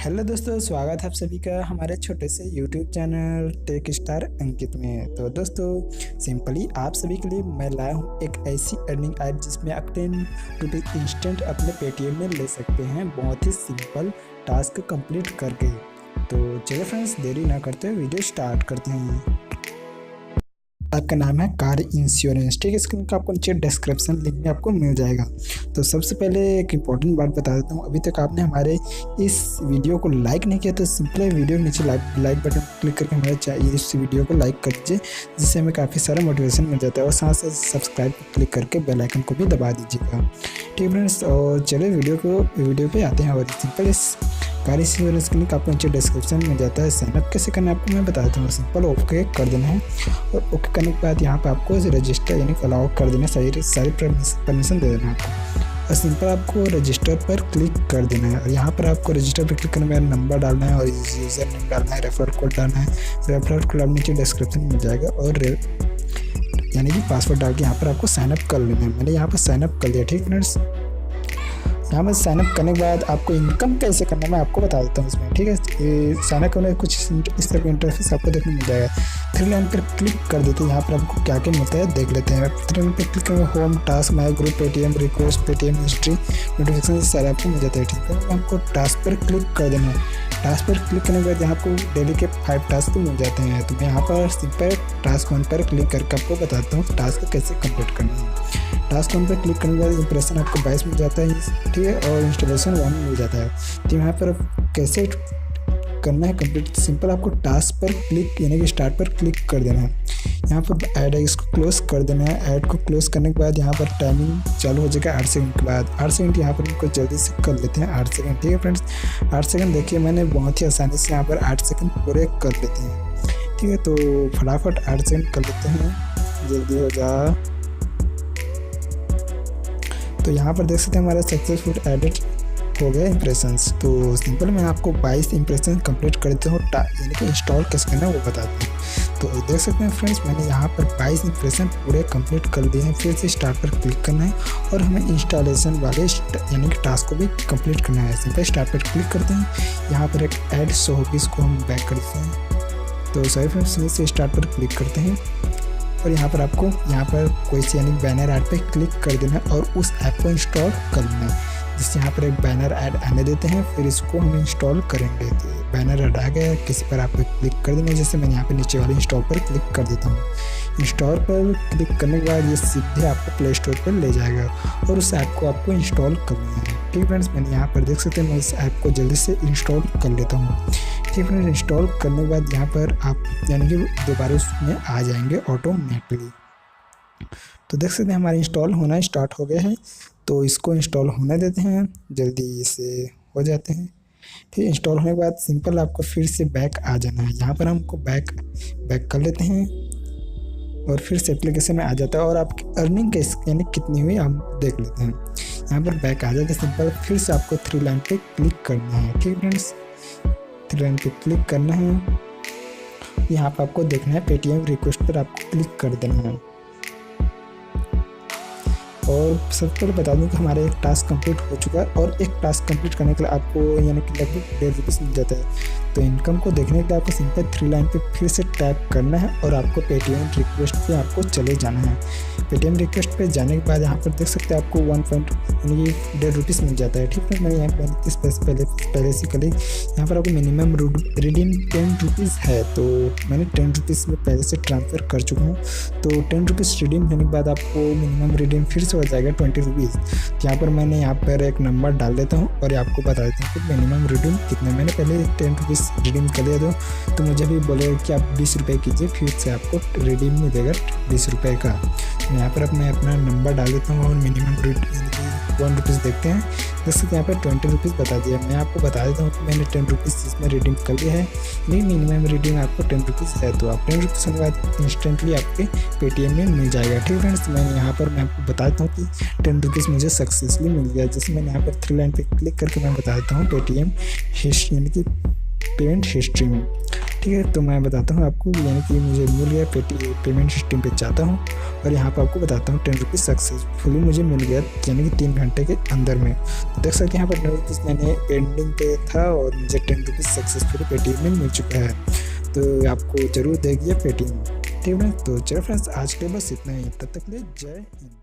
Hello दोस्तों, स्वागत है आप सभी का हमारे छोटे से यूट्यूब चैनल टेक स्टार अंकित में। तो दोस्तों, सिंपली आप सभी के लिए मैं लाया हूँ एक ऐसी अर्निंग ऐप जिसमें आप 10 रुपीज़ इंस्टेंट अपने पेटीएम में ले सकते हैं, बहुत ही सिंपल टास्क कंप्लीट करके। तो चलिए फ्रेंड्स, देरी ना करते हुए वीडियो स्टार्ट करते हैं। आपका नाम है कार इंश्योरेंस, ठीक है। इसका लिंक आपको नीचे डिस्क्रिप्शन लिंक में आपको मिल जाएगा। तो सबसे पहले एक इम्पॉर्टेंट बात बता देता हूँ, अभी तक आपने हमारे इस वीडियो को लाइक नहीं किया तो सिंपली वीडियो के नीचे लाइक बटन क्लिक करके हमारे इस वीडियो को लाइक कर दीजिए, जिससे हमें काफ़ी सारा मोटिवेशन मिल जाता है। और साथ साथ सब्सक्राइब क्लिक करके बेल आइकन को भी दबा दीजिएगा, ठीक है फ्रेंड्स। और चलिए वीडियो पे आते हैं। और सिंपल इस कार इंश्योरेंस के लिंक आपको नीचे डिस्क्रिप्शन में मिल जाता है। साइनअप कैसे करना है आपको मैं बता देता हूँ। सिंपल ओके कर देना है, और ओके करने के बाद यहाँ पे आपको रजिस्टर यानी अलाउ कर देना है, सारी परमिशन दे देना है आपको। और सिंपल आपको रजिस्टर पर क्लिक कर देना है। और यहाँ पर आपको रजिस्टर पर क्लिक करने में नंबर डालना है और यूज़र नेम डालना है, रेफर कोड डालना है। रेफर कोड नीचे डिस्क्रिप्शन में मिल जाएगा, और यानी कि पासवर्ड डाल के यहाँ पर आपको साइनअप कर लेना है। मैंने यहाँ पर साइनअप कर लिया, ठीक फ्रेंड्स। यहाँ पर साइनअप करने के बाद आपको इनकम कैसे करना है मैं आपको बता देता हूँ इसमें, ठीक है। साइनअप करने कुछ इस तरह का इंटरफेस आपको देखने मिल जाएगा। 3 लाइन पर क्लिक कर देते हैं, यहाँ पर आपको क्या क्या मिलता है देख लेते हैं। 3 लाइन पर क्लिक करेंगे, home, task, my group, Paytm request, Paytm history, notification, सारे आपको मिल जाता है, ठीक है। आपको टास्क पर क्लिक कर देना है। टास्क पर क्लिक करने के बाद यहाँ आपको डेली के 5 टास्क मिल जाते हैं। तो मैं यहाँ पर सिंपल टास्क 1 पर क्लिक करके आपको बताता हूँ टास्क कैसे कंप्लीट करना है। टास्क 1 पर क्लिक करने के बाद इंप्रेशन आपको 22 मिल जाता है, ठीक है। और इंस्टॉलेशन 1 मिल जाता है। तो यहाँ पर कैसे करना है कंप्लीट, सिंपल आपको टास्क पर क्लिक यानी कि स्टार्ट पर क्लिक कर देना है। यहाँ पर ऐड है, इसको क्लोज कर देना है। ऐड को क्लोज करने के बाद यहाँ पर टाइमिंग चालू हो जाएगा 8 सेकंड के बाद। 8 सेकंड यहाँ पर इनको जल्दी से कर लेते हैं, 8 सेकंड, ठीक है फ्रेंड्स। 8 सेकंड देखिए, मैंने बहुत ही आसानी से यहाँ पर 8 सेकंड पूरे कर लेते हैं, ठीक है। तो फटाफट 8 सेकंड कर लेते हैं, जल्दी हो जा। तो यहाँ पर देख सकते हैं हमारा सक्सेसफुल एडिट हो गया इंप्रेशंस। तो सिंपल मैं आपको 22 इंप्रेशन कंप्लीट कर देता हूँ, यानी कि इंस्टॉल कैसे करना है वो बताता हूँ। तो देख सकते हैं फ्रेंड्स, मैंने यहाँ पर 22 इंप्रेशन पूरे कंप्लीट कर दिए हैं। फिर से स्टार्ट पर क्लिक करना है, और हमें इंस्टॉलेशन वाले यानी कि टास्क को भी कंप्लीट करना है। सिंपल स्टार्ट पर क्लिक करते हैं, यहाँ पर एक ऐड शो होगी, इसको हम बैक करते हैं। तो सही फ्रेंड्स, से स्टार्ट पर क्लिक करते हैं, और यहाँ पर आपको यहाँ पर कोई सी यानी बैनर ऐड पे क्लिक कर देना है और उस ऐप को इंस्टॉल कर लेना है। जिससे यहाँ पर एक बैनर ऐड आने देते हैं, फिर इसको हम इंस्टॉल करेंगे। तो बैनर ऐड आ गया, किसी पर आपको क्लिक कर देना है। जैसे मैंने यहाँ पे नीचे वाले इंस्टॉल पर क्लिक कर देता हूँ। इंस्टॉल पर क्लिक करने के बाद ये सीधे आपको प्ले स्टोर पर ले जाएगा, और उस ऐप को आपको इंस्टॉल करना है, ठीक फ्रेंड्स। मैंने यहाँ पर देख सकते हैं, मैं इस ऐप को जल्दी से इंस्टॉल कर लेता हूँ, ठीक फ्रेंड्स। इंस्टॉल करने के बाद यहाँ पर आप यानी कि दोबारा उसमें आ जाएंगे ऑटोमेटिकली। तो देख सकते हैं हमारे इंस्टॉल होना स्टार्ट हो गया है। तो इसको इंस्टॉल होने देते हैं, जल्दी से हो जाते हैं। फिर इंस्टॉल होने के बाद सिंपल आपको फिर से बैक आ जाना है। यहाँ पर हमको बैक कर लेते हैं, और फिर से एप्लीकेशन में आ जाता है, और आपकी अर्निंग यानी कितनी हुई आप देख लेते हैं। यहाँ पर बैक आ जाता है। सिंपल फिर से आपको 3 लाइन पे क्लिक करना है, ठीक फ्रेंड्स। 3 लाइन पे क्लिक करना है, यहाँ पर आपको देखना है पेटीएम रिक्वेस्ट पर आपको क्लिक कर देना है। और सबसे पहले बता दूं कि हमारा एक टास्क कंप्लीट हो चुका है, और एक टास्क कंप्लीट करने के लिए आपको यानी कि लगभग 1.5 रुपीज़ मिल जाता है। तो इनकम को देखने के लिए आपको सिंपल 3 लाइन पे फिर से टैप करना है, और आपको पेटीएम रिक्वेस्ट पे आपको चले जाना है। पेटीएम रिक्वेस्ट पे जाने के बाद यहाँ पर देख सकते हैं आपको 1.1.5 रुपीज़ मिल जाता है, ठीक है। मैंने यहाँ पर 30 पैसे पहले से कल यहाँ पर आपको मिनिमम रिडीम 10 रुपीज़ है। तो मैंने 10 रुपीज़ में पहले से ट्रांसफ़र कर चुका हूँ। तो 10 रुपीज़ रिडीम होने के बाद आपको मिनिमम रिडीम फिर से हो जाएगा 20 रुपीज़। तो यहाँ पर मैंने यहाँ पर एक नंबर डाल देता हूँ, और आपको बता देता हूँ कि मिनिमम रिडीम कितना। मैंने पहले 10 रुपीज़ रिडीम कर दिया तो मुझे भी बोलेगा कि आप 20 रुपये कीजिए, फिर से आपको रिडीम मिलेगा 20 रुपये का। तो यहाँ पर मैं अपना नंबर डाल देता हूँ, और मिनिमम यानी कि 1 रुपीज़ देखते हैं। जैसे कि यहाँ पर 20 रुपीज़ बता दिया। मैं आपको बता देता हूँ कि मैंने 10 रुपीज़ इसमें रिडीम कर लिया है, लेकिन मिनिमम रिडीम आपको 10 रुपीज़ है। तो आप 10 रुपीज़ के बाद इंस्टेंटली आपके पेटीएम में मिल जाएगा, ठीक फ्रेंड्स। मैंने यहाँ पर मैं आपको बता देता हूँ कि 10 रुपीज़ मुझे सक्सेसफुली मिल गया। जैसे मैंने यहाँ पर 3 लाइन पे क्लिक करके मैं बता देता हूँ पेटीएम यानी कि पेमेंट हिस्ट्री में। ठीक है, तो मैं बताता हूँ आपको, यानी कि मुझे मिल गया पेमेंट सिस्टम पे जाता हूँ और यहाँ पर आपको बताता हूँ 10 रुपीज़ सक्सेसफुली मुझे मिल गया, यानी कि 3 घंटे के अंदर में। तो देख सकते हैं यहाँ पर 10 रुपीज़ मैंने पेंडिंग पे था और मुझे 10 रुपीज़ सक्सेसफुली पेटीएम में मिल चुका है। तो आपको ज़रूर देगी पेटीएम। ठीक है, तो चलो फ्रेंड्स, आज के लिए बस इतना ही। तब तक के लिए जय हिंद।